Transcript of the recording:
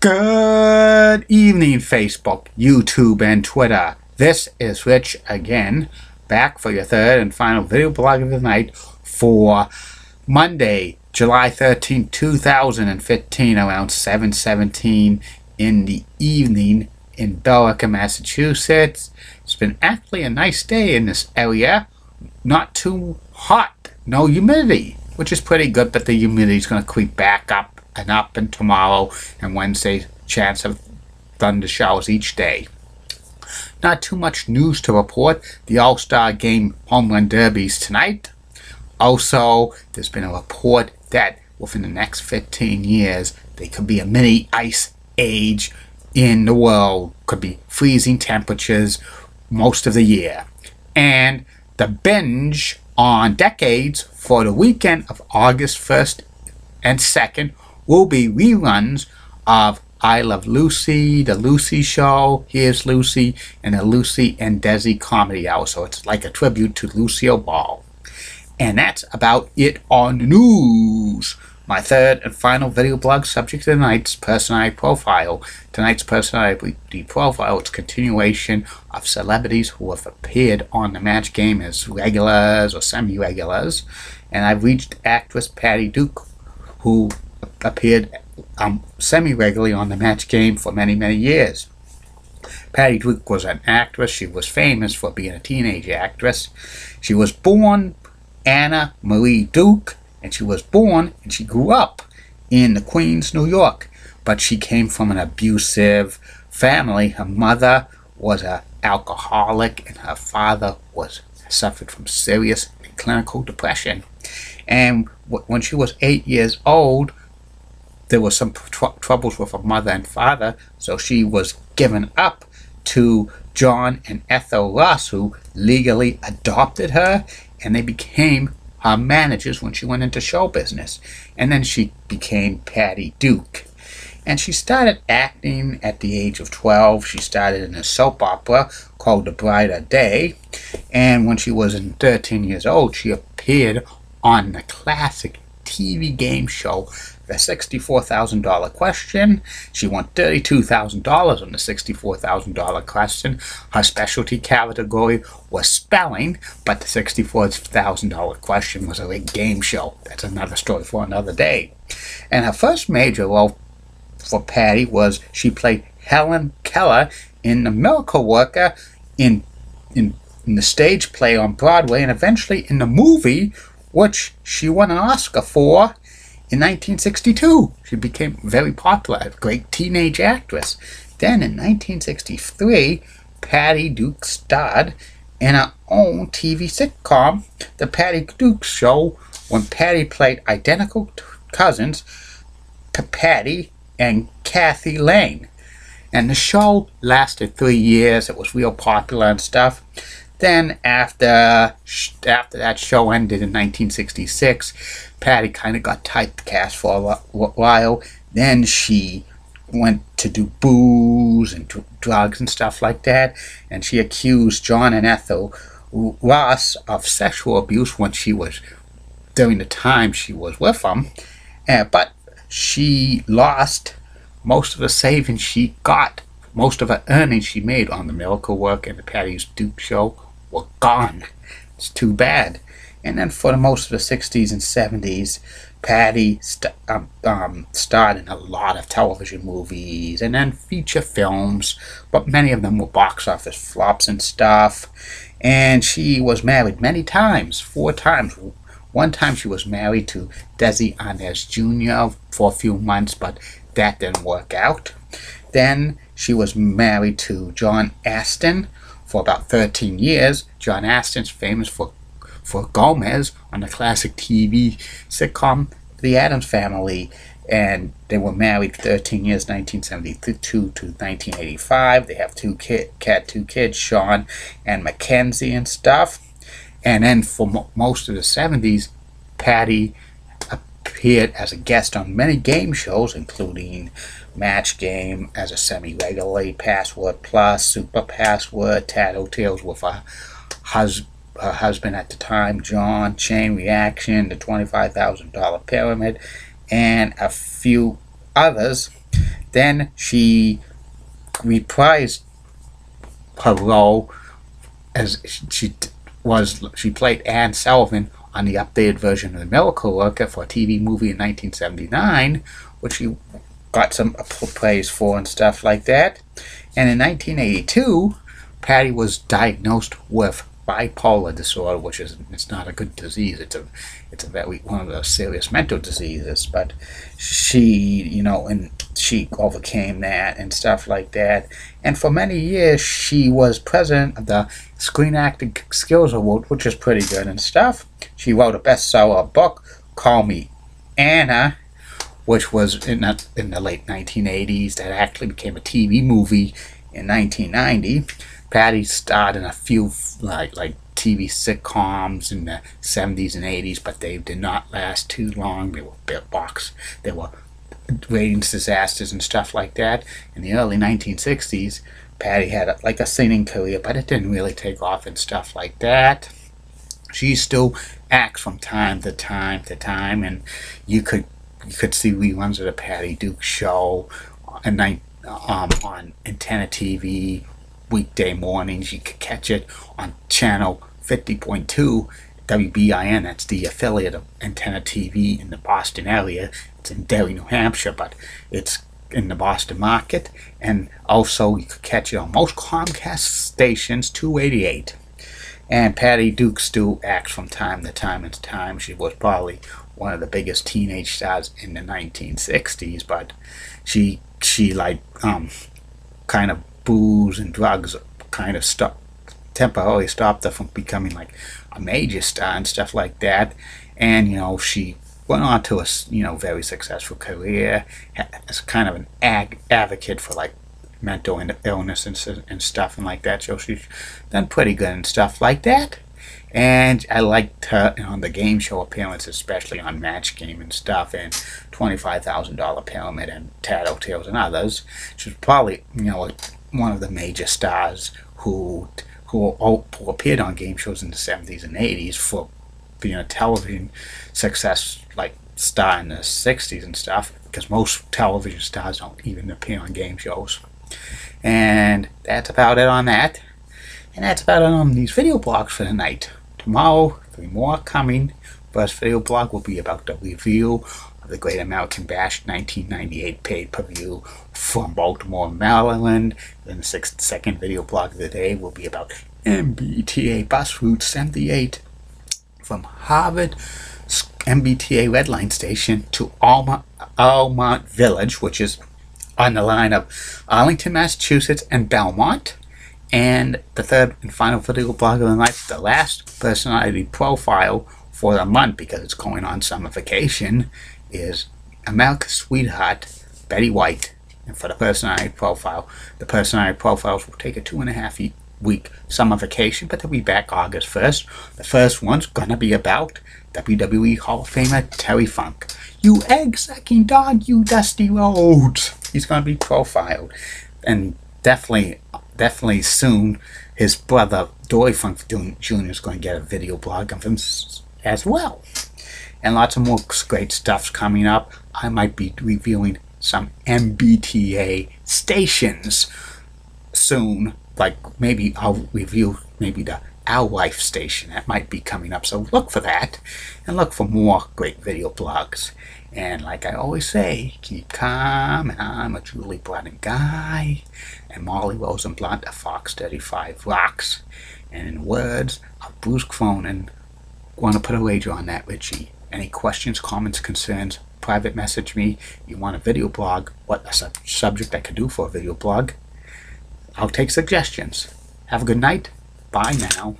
Good evening, Facebook, YouTube, and Twitter. This is Rich again, back for your third and final video blog of the night for Monday, July 13, 2015, around 7:17 in the evening in Billerica, Massachusetts. It's been actually a nice day in this area. Not too hot, no humidity, which is pretty good, but the humidity is going to creep back up and tomorrow and Wednesday, chance of thunder showers each day. Not too much news to report. The All-Star Game Home Run Derby's tonight. Also, there's been a report that within the next 15 years, there could be a mini ice age in the world. Could be freezing temperatures most of the year. And the binge on Decades for the weekend of August 1st and 2nd will be reruns of I Love Lucy, The Lucy Show, Here's Lucy, and the Lucy and Desi Comedy Hour. So it's like a tribute to Lucille Ball. And that's about it on the news. My third and final video blog subject of tonight's personality profile. Tonight's personality profile is a continuation of celebrities who have appeared on the Match Game as regulars or semi-regulars. And I've reached actress Patty Duke, who appeared semi-regularly on the Match Game for many years. Patty Duke was an actress. She was famous for being a teenage actress. She was born Anna Marie Duke, and she grew up in the Queens, New York. But she came from an abusive family. Her mother was an alcoholic, and her father suffered from serious and clinical depression. And when she was 8 years old, there was some troubles with her mother and father, so she was given up to John and Ethel Ross, who legally adopted her, and they became her managers when she went into show business. And then she became Patty Duke. And she started acting at the age of 12. She started in a soap opera called The Brighter Day. And when she was 13 years old, she appeared on the classic TV game show, The $64,000 Question. She won $32,000 on the $64,000 question. Her specialty category was spelling, but the $64,000 question was a big game show. That's another story for another day. And her first major role for Patty was she played Helen Keller in The Miracle Worker, in the stage play on Broadway, and eventually in the movie, which she won an Oscar for in 1962. She became very popular, a great teenage actress. Then in 1963, Patty Duke starred in her own TV sitcom, The Patty Duke Show, when Patty played identical cousins, Patty and Kathy Lane. And the show lasted 3 years. It was real popular and stuff. Then after that show ended in 1966, Patty kind of got typecast for a while. Then she went to do booze and drugs and stuff like that. And she accused John and Ethel Ross of sexual abuse during the time she was with them. But she lost most of the savings she got. Most of her earnings she made on The Miracle Worker and the Patty Duke Show were gone. It's too bad. And then for most of the 60s and 70s, Patty starred in a lot of television movies and then feature films, but many of them were box office flops and stuff. And she was married many times, 4 times. One time she was married to Desi Arnaz Jr. for a few months, but that didn't work out. Then she was married to John Astin for about 13 years. John Astin's famous for Gomez on the classic TV sitcom The Addams Family. And they were married 13 years, 1972 to 1985. They have two kids, Sean and Mackenzie and stuff. And then for most of the 70s, Patty appeared as a guest on many game shows, including Match Game as a semi-regular, Password Plus, Super Password, Tattletales with her husband at the time, John, Chain Reaction, the $25,000 Pyramid, and a few others. Then she reprised her role as she played Anne Sullivan on the updated version of The Miracle Worker for a TV movie in 1979, which she got some praise for and stuff like that. And in 1982, Patty was diagnosed with bipolar disorder, which it's not a good disease. It's a very one of the serious mental diseases. But she, and she overcame that and stuff like that. And for many years, she was president of the Screen Acting Skills Award, which is pretty good and stuff. She wrote a bestseller book, Call Me Anna, which was in the late 1980s. That actually became a TV movie in 1990. Patty starred in a few like TV sitcoms in the 70s and 80s, but they did not last too long. They were ratings disasters and stuff like that. In the early 1960s, Patty had a singing career, but it didn't really take off and stuff like that. She still acts from time to time, and you could see reruns of the Patty Duke Show on Antenna TV weekday mornings. You could catch it on channel 50.2 WBIN. That's the affiliate of Antenna TV in the Boston area. It's in Derry, New Hampshire, but it's in the Boston market. And also you could catch it on most Comcast stations, 288. And Patty Duke still acts from time to time. She was probably one of the biggest teenage stars in the 1960s, but she kind of booze and drugs kind of temporarily stopped her from becoming like a major star and stuff like that. And she went on to a very successful career as kind of an advocate for like mental illness and stuff and like that. So she's done pretty good and stuff like that. And I liked her on the game show appearances, especially on Match Game and stuff, and $25,000 Pyramid and Tattletales and others. She was probably one of the major stars who appeared on game shows in the 70s and 80s for being a television success like star in the 60s and stuff, because most television stars don't even appear on game shows. And that's about it on that. And that's about it on these video blogs for tonight. Tomorrow, 3 more coming. First video blog will be about the review of the Great American Bash 1998 pay-per-view from Baltimore, Maryland. Then the second video blog of the day will be about MBTA Bus Route 78 from Harvard MBTA Red Line Station to Almont Village, which is on the line of Arlington, Massachusetts and Belmont. And the third and final video blog of the night, the last personality profile for the month, because it's going on summer vacation, is America's sweetheart, Betty White. And for the personality profile, the personality profiles will take a 2.5 week summer vacation, but they'll be back August 1st. The first one's gonna be about WWE Hall of Famer Terry Funk. You egg-sucking dog, you Dusty Rhodes. He's gonna be profiled. And definitely soon, his brother Dory Funk Jr. is going to get a video blog of him as well. And lots of more great stuff's coming up. I might be reviewing some MBTA stations soon. Like maybe I'll review the Our Life station. That might be coming up. So look for that. And look for more great video blogs. And like I always say, keep calm, and I'm a Julie Brennan guy, and Molly Rosenblunt, a Fox 35 Rocks. And in the words of Bruce Cronin, want to put a wager on that, Richie. Any questions, comments, concerns, private message me. You want a video blog, what a subject I could do for a video blog. I'll take suggestions. Have a good night. Bye now.